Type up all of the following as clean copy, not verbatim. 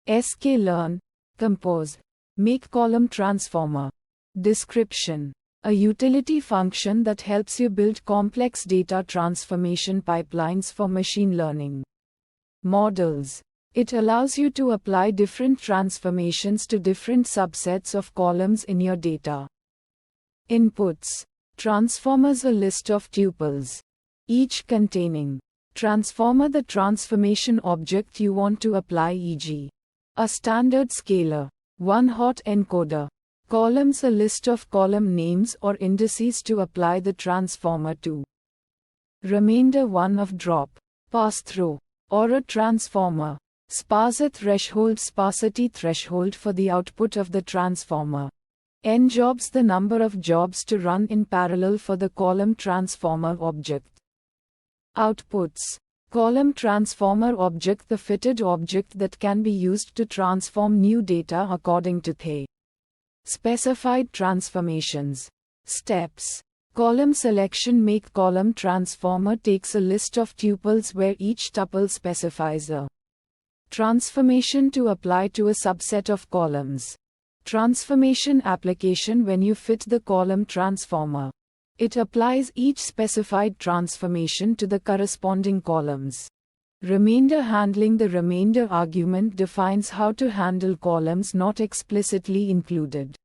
sklearn, compose, make column transformer. Description: a utility function that helps you build complex data transformation pipelines for machine learning models. It allows you to apply different transformations to different subsets of columns in your data. Inputs: transformers, a list of tuples, each containing transformer, the transformation object you want to apply, e.g., a standard scalar, one hot encoder. Columns, a list of column names or indices to apply the transformer to. Remainder, one of drop, pass-through, or a transformer. Sparser threshold, sparsity threshold for the output of the transformer. N jobs, the number of jobs to run in parallel for the column transformer object. Outputs: column transformer object, the fitted object that can be used to transform new data according to the specified transformations. Steps: column selection, make column transformer takes a list of tuples where each tuple specifies a transformation to apply to a subset of columns. Transformation application: when you fit the column transformer, it applies each specified transformation to the corresponding columns. Remainder handling: the remainder argument defines how to handle columns not explicitly included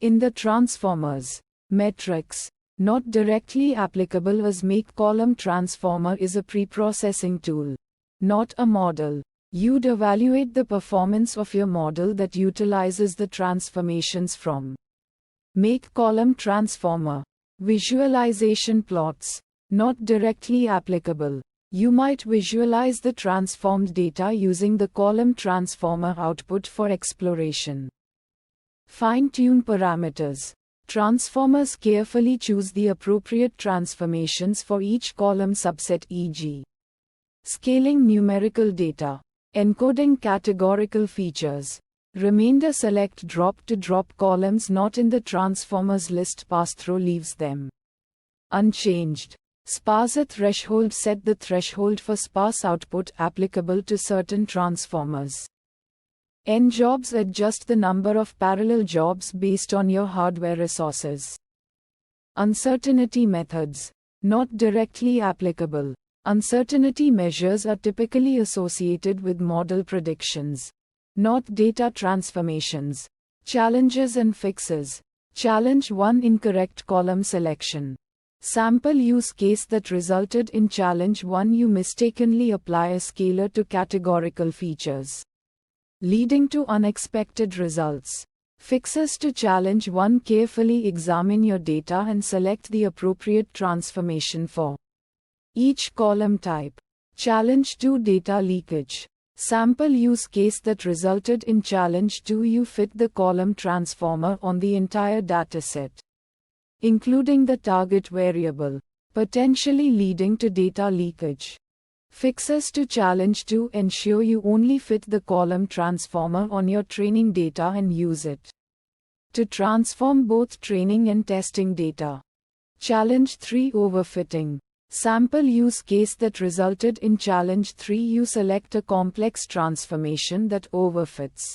in the transformers. Metrics: not directly applicable, as make column transformer is a preprocessing tool, not a model. You'd evaluate the performance of your model that utilizes the transformations from make column transformer. Visualization plots: not directly applicable. You might visualize the transformed data using the column transformer output for exploration. Fine-tune parameters: transformers carefully choose the appropriate transformations for each column subset, e.g., scaling numerical data, encoding categorical features. Remainder: select drop to drop columns not in the transformers list, pass-through leaves them unchanged. Sparser threshold: set the threshold for sparse output applicable to certain transformers. N jobs: adjust the number of parallel jobs based on your hardware resources. Uncertainty methods: not directly applicable. Uncertainty measures are typically associated with model predictions, not data transformations. Challenges and fixes: challenge 1, incorrect column selection. Sample use case that resulted in challenge 1: you mistakenly apply a scalar to categorical features, leading to unexpected results. Fixes to challenge 1: carefully examine your data and select the appropriate transformation for each column type. Challenge 2: data leakage. Sample use case that resulted in challenge 2: you fit the column transformer on the entire dataset, including the target variable, potentially leading to data leakage. Fixes to challenge 2: ensure you only fit the column transformer on your training data and use it to transform both training and testing data. Challenge 3: overfitting. Sample use case that resulted in challenge 3: you select a complex transformation that overfits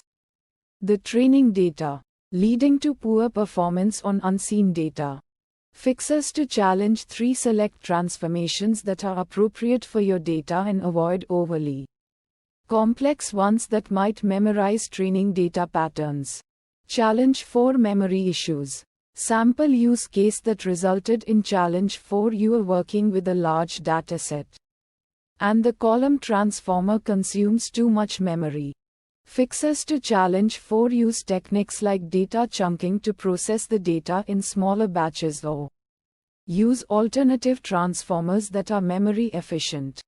the training data, leading to poor performance on unseen data. Fixes to challenge 3: select transformations that are appropriate for your data and avoid overly complex ones that might memorize training data patterns. Challenge 4: memory issues. Sample use case that resulted in challenge 4: you are working with a large dataset, and the column transformer consumes too much memory. Fixes to challenge 4: use techniques like data chunking to process the data in smaller batches or use alternative transformers that are memory efficient.